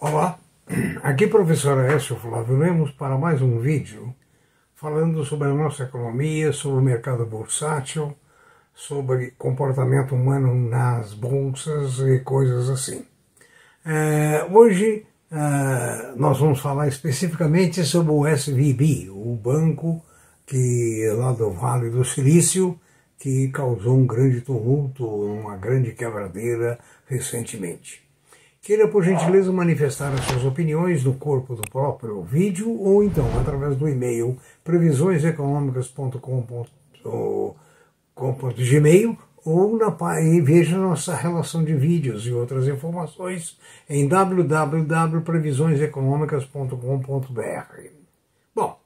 Olá, aqui professor Aécio Flávio Lemos para mais um vídeo falando sobre a nossa economia, sobre o mercado bursátil, sobre comportamento humano nas bolsas e coisas assim. Hoje nós vamos falar especificamente sobre o SVB, o banco que lá do Vale do Silício, que causou um grande tumulto, uma grande quebradeira recentemente. Queira, por gentileza, manifestar as suas opiniões no corpo do próprio vídeo ou então através do e-mail previsioneseconômicas.com.gmail ou e veja nossa relação de vídeos e outras informações em www.previsioneseconômicas.com.br. Bom,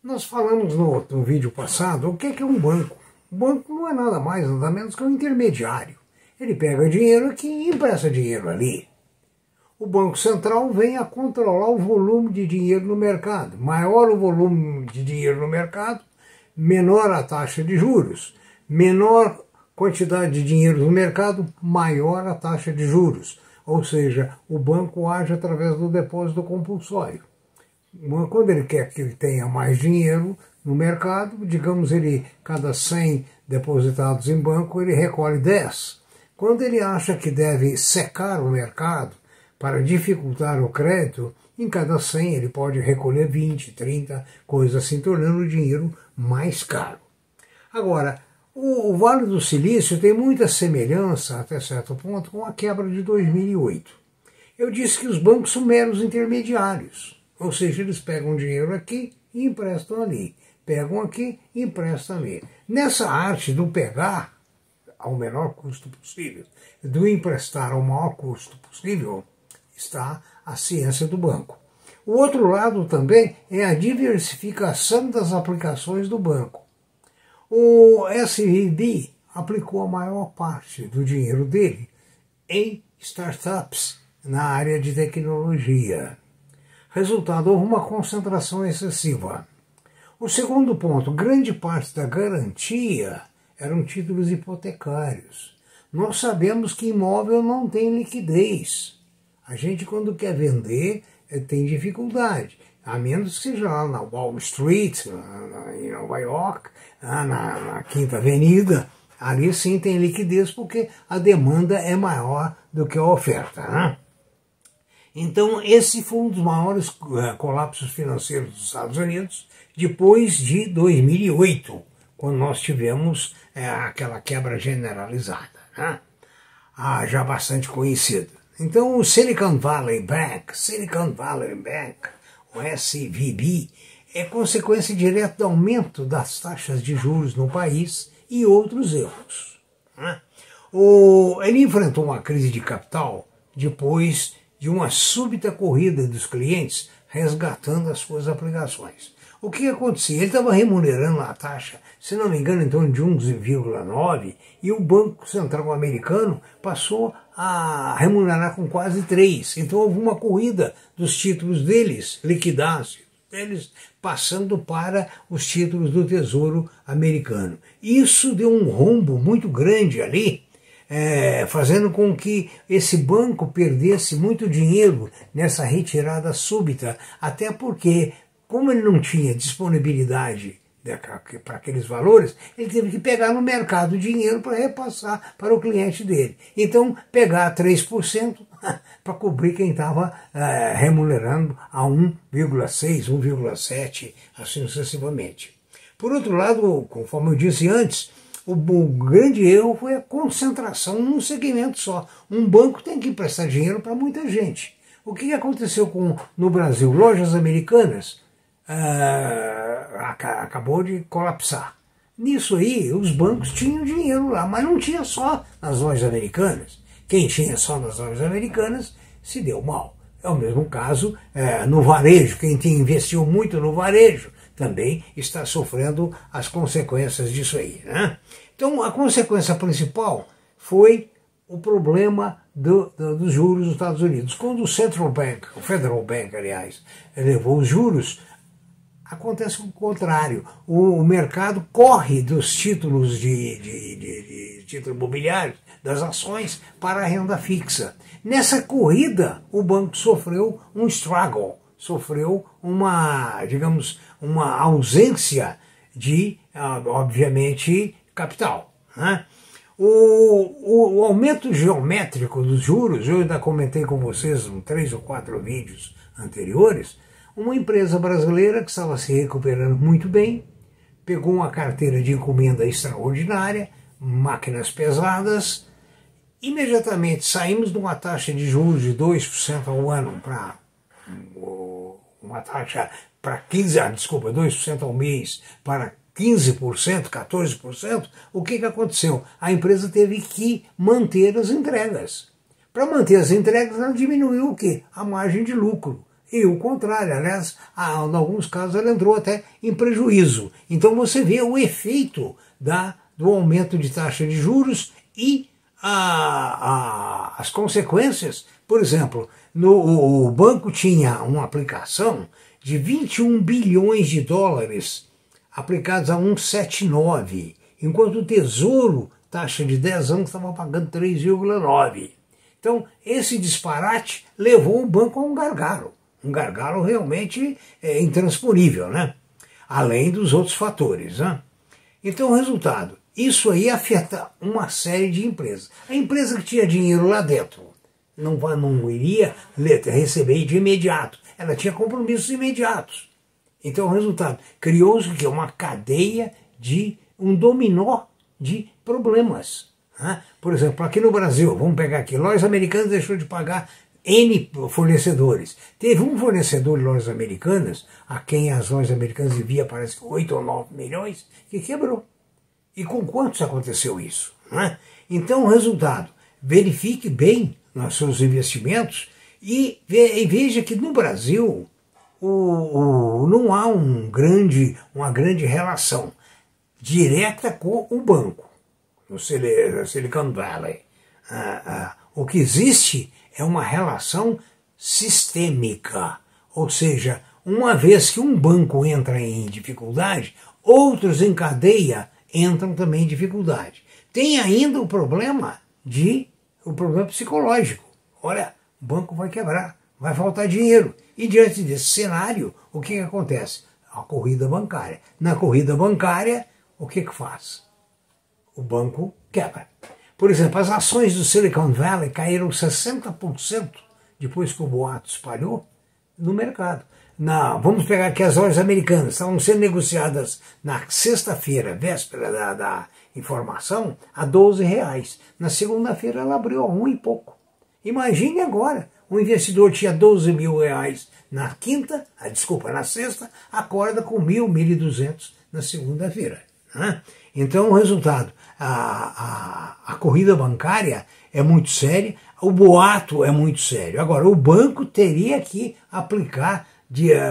nós falamos no vídeo passado o que é um banco. O banco não é nada mais, nada menos que um intermediário. Ele pega dinheiro aqui e empresta dinheiro ali. O Banco Central vem a controlar o volume de dinheiro no mercado. Maior o volume de dinheiro no mercado, menor a taxa de juros. Menor quantidade de dinheiro no mercado, maior a taxa de juros. Ou seja, o banco age através do depósito compulsório. Quando ele quer que ele tenha mais dinheiro no mercado, digamos, cada 100 depositados em banco, ele recolhe 10. Quando ele acha que deve secar o mercado, para dificultar o crédito, em cada 100 ele pode recolher 20, 30, coisas assim, tornando o dinheiro mais caro. Agora, o Vale do Silício tem muita semelhança, até certo ponto, com a quebra de 2008. Eu disse que os bancos são meros intermediários, ou seja, eles pegam dinheiro aqui e emprestam ali. Pegam aqui e emprestam ali. Nessa arte do pegar ao menor custo possível, do emprestar ao maior custo possível, está a ciência do banco. O outro lado também é a diversificação das aplicações do banco. O SVB aplicou a maior parte do dinheiro dele em startups na área de tecnologia. Resultado, houve uma concentração excessiva. O segundo ponto, grande parte da garantia eram títulos hipotecários. Nós sabemos que imóvel não tem liquidez. A gente, quando quer vender, tem dificuldade, a menos que seja lá na Wall Street, em Nova York, na Quinta Avenida, ali sim tem liquidez porque a demanda é maior do que a oferta. Né? Então, esse foi um dos maiores colapsos financeiros dos Estados Unidos depois de 2008, quando nós tivemos aquela quebra generalizada, né? Já bastante conhecida. Então, o Silicon Valley Bank, o SVB, é consequência direta do aumento das taxas de juros no país e outros erros. Né? Ele enfrentou uma crise de capital depois de uma súbita corrida dos clientes resgatando as suas aplicações. O que acontecia? Ele estava remunerando a taxa, se não me engano, em torno de 1,9, e o Banco Central americano passou a remunerar com quase 3. Então houve uma corrida dos títulos deles, liquidados, deles passando para os títulos do Tesouro americano. Isso deu um rombo muito grande ali, fazendo com que esse banco perdesse muito dinheiro nessa retirada súbita, até porque, como ele não tinha disponibilidade para aqueles valores, ele teve que pegar no mercado dinheiro para repassar para o cliente dele. Então, pegar 3% para cobrir quem estava remunerando a 1,6, 1,7, assim sucessivamente. Por outro lado, conforme eu disse antes, o grande erro foi a concentração num segmento só. Um banco tem que emprestar dinheiro para muita gente. O que aconteceu no Brasil? Lojas Americanas acabou de colapsar. Nisso aí, os bancos tinham dinheiro lá, mas não tinha só nas lojas americanas. Quem tinha só nas lojas americanas se deu mal. É o mesmo caso no varejo. Quem investiu muito no varejo também está sofrendo as consequências disso aí. Né? Então, a consequência principal foi o problema dos juros dos Estados Unidos. Quando o Federal Bank, aliás, elevou os juros, acontece o contrário. O mercado corre dos títulos de títulos imobiliários, das ações, para a renda fixa. Nessa corrida, o banco sofreu um struggle, sofreu uma, digamos, uma ausência de, obviamente, capital, né? O aumento geométrico dos juros, eu ainda comentei com vocês em 3 ou 4 vídeos anteriores, uma empresa brasileira que estava se recuperando muito bem, pegou uma carteira de encomenda extraordinária, máquinas pesadas, imediatamente saímos de uma taxa de juros de 2% ao ano para uma taxa para 2% ao mês para 15%, 14%, o que aconteceu? A empresa teve que manter as entregas. Para manter as entregas, ela diminuiu o quê? A margem de lucro. E o contrário, aliás, em alguns casos ela entrou até em prejuízo. Então você vê o efeito do aumento de taxa de juros e as consequências. Por exemplo, o banco tinha uma aplicação de 21 bilhões de dólares aplicados a 1,79, enquanto o Tesouro, taxa de 10 anos, estava pagando 3,9. Então, esse disparate levou o banco a um gargalo realmente intransponível, né? Além dos outros fatores, né? Então, o resultado, isso aí afeta uma série de empresas. A empresa que tinha dinheiro lá dentro não iria receber de imediato, ela tinha compromissos imediatos. Então, o resultado, criou-se uma cadeia um dominó de problemas, né? Por exemplo, aqui no Brasil, vamos pegar aqui, lojas americanas deixou de pagar N fornecedores. Teve um fornecedor de lojas americanas, a quem as lojas americanas deviam, parece que 8 ou 9 milhões, que quebrou. E com quantos aconteceu isso, né? Então, o resultado, verifique bem nos seus investimentos e veja que no Brasil não há uma grande relação direta com o banco, no Silicon Valley. O que existe é uma relação sistêmica, ou seja, uma vez que um banco entra em dificuldade, outros em cadeia entram também em dificuldade. Tem ainda o problema psicológico. Olha, o banco vai quebrar, vai faltar dinheiro. E diante desse cenário, o que acontece? A corrida bancária. Na corrida bancária, o que faz? O banco quebra. Por exemplo, as ações do Silicon Valley caíram 60% depois que o boato espalhou no mercado. Vamos pegar aqui as lojas americanas, estavam sendo negociadas na sexta-feira, véspera da informação, a R$12. Na segunda-feira ela abriu a 1 e pouco. Imagine agora, o investidor tinha R$12 mil na sexta, acorda com 1.000, 1.200 na segunda-feira, né? Então o resultado, a corrida bancária é muito séria, o boato é muito sério. Agora, o banco teria que aplicar,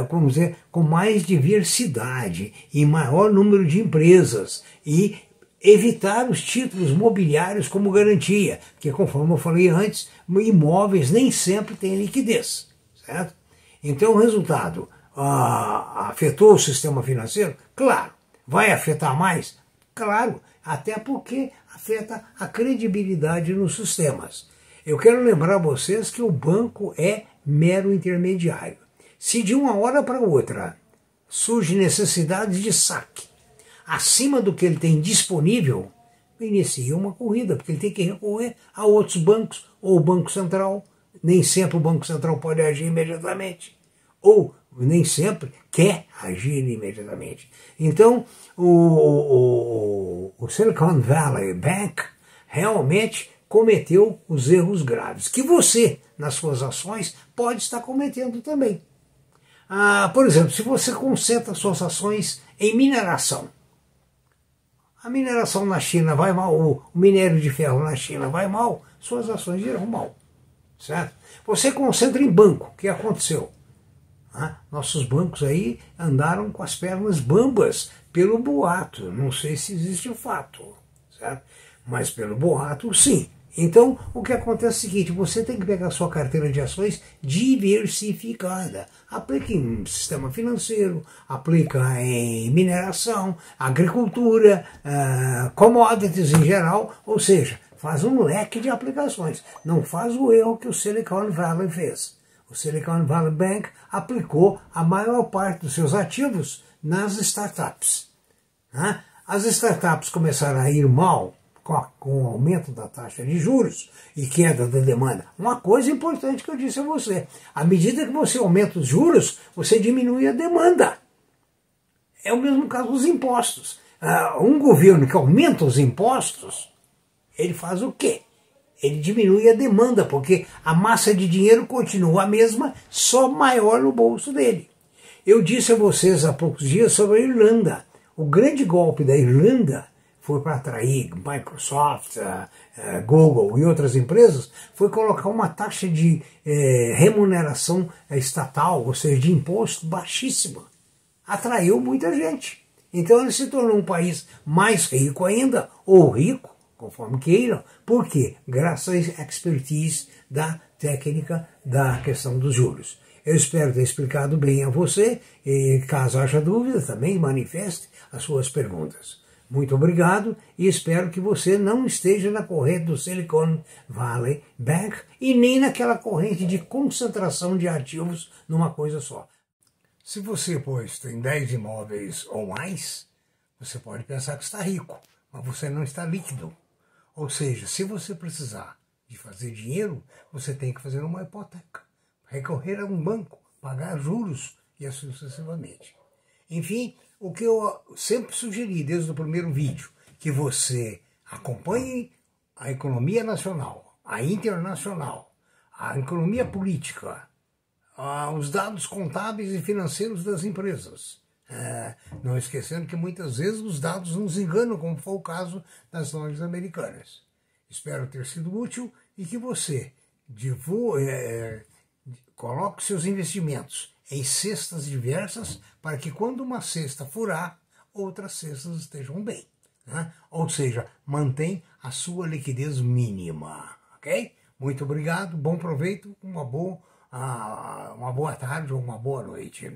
vamos dizer, com mais diversidade e maior número de empresas e evitar os títulos mobiliários como garantia, porque, conforme eu falei antes, imóveis nem sempre têm liquidez, certo? Então, o resultado, afetou o sistema financeiro? Claro. Vai afetar mais? Claro, até porque afeta a credibilidade nos sistemas. Eu quero lembrar a vocês que o banco é mero intermediário. Se de uma hora para outra surge necessidade de saque acima do que ele tem disponível, inicia uma corrida, porque ele tem que recorrer a outros bancos, ou o Banco Central. Nem sempre o Banco Central pode agir imediatamente, ou nem sempre quer agir imediatamente. Então, o Silicon Valley Bank realmente cometeu os erros graves, que você, nas suas ações, pode estar cometendo também. Por exemplo, se você concentra suas ações em mineração, a mineração na China vai mal, o minério de ferro na China vai mal, suas ações irão mal, certo? Você concentra em banco, o que aconteceu? Nossos bancos aí andaram com as pernas bambas pelo boato, não sei se existe o fato, certo? Mas pelo boato, sim. Então, o que acontece é o seguinte, você tem que pegar a sua carteira de ações diversificada. Aplica em sistema financeiro, aplica em mineração, agricultura, commodities em geral, ou seja, faz um leque de aplicações. Não faz o erro que o Silicon Valley fez. O Silicon Valley Bank aplicou a maior parte dos seus ativos nas startups. As startups começaram a ir mal com o aumento da taxa de juros e queda da demanda. Uma coisa importante que eu disse a você, à medida que você aumenta os juros, você diminui a demanda. É o mesmo caso dos impostos. Um governo que aumenta os impostos, ele faz o quê? Ele diminui a demanda, porque a massa de dinheiro continua a mesma, só maior no bolso dele. Eu disse a vocês há poucos dias sobre a Irlanda. O grande golpe da Irlanda foi para atrair Microsoft, Google e outras empresas, foi colocar uma taxa de remuneração estatal, ou seja, de imposto baixíssima. Atraiu muita gente. Então ele se tornou um país mais rico ainda, ou rico, conforme queiram. Por quê? Graças à expertise da técnica da questão dos juros. Eu espero ter explicado bem a você, e caso haja dúvida, também manifeste as suas perguntas. Muito obrigado e espero que você não esteja na corrente do Silicon Valley Bank e nem naquela corrente de concentração de ativos numa coisa só. Se você, pois, tem 10 imóveis ou mais, você pode pensar que está rico, mas você não está líquido. Ou seja, se você precisar de fazer dinheiro, você tem que fazer uma hipoteca, recorrer a um banco, pagar juros e assim sucessivamente. Enfim, o que eu sempre sugeri desde o primeiro vídeo, que você acompanhe a economia nacional, a internacional, a economia política, os dados contábeis e financeiros das empresas. Não esquecendo que muitas vezes os dados nos enganam, como foi o caso das lojas americanas. Espero ter sido útil e que você coloque seus investimentos em cestas diversas para que quando uma cesta furar, outras cestas estejam bem. Ou seja, mantém a sua liquidez mínima. Ok? Muito obrigado, bom proveito, uma boa tarde ou uma boa noite.